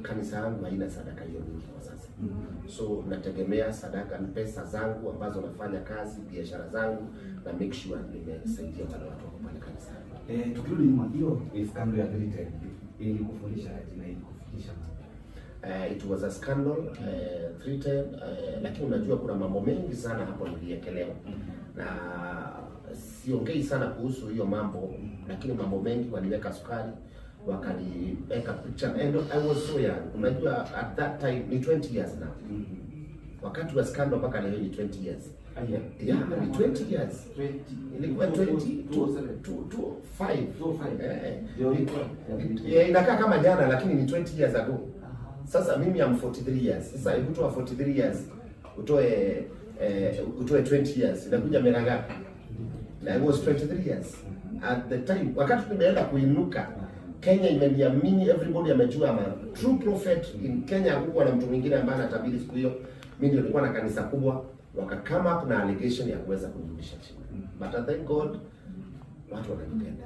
kanisa yangu haina sadaka hiyo nyingi kwa sasa. So nategemea sadaka ni pesa zangu ambazo nafanya kazi, biashara zangu, na make sure nimesaidia wale watu wako pale kanisa. Tukirudi nyuma, hiyo scandal ya 310 ili kufundisha na ili kufikisha it was a scandal 310, lakini unajua kuna mambo mengi sana hapo niliekelewa. Na siongei sana kuhusu hiyo mambo, lakini mambo mengi waliweka sukari, wakaniweka picture, and I was so young. Unajua at that time ni 20 years now. Wakati wa scandal mpaka leo ni 20 years. Yeah, ni 20 years. Ilikuwa 25. Inakaa kama jana lakini ni 20 years ago. Sasa mimi am 43 years. Sasa hebu toa 43 years utoe 20 years. Inakuja mara ngapi? I was 23 years at the time. Wakati tumeenda kuinuka, Kenya imeniamini, everybody amejua ama true prophet in Kenya. Huko na mtu mwingine ambaye anatabiri siku hiyo, mimi ndio nilikuwa na kanisa kubwa, waka come up na allegation ya kuweza kunirudisha chini. But I thank God watu wananipenda.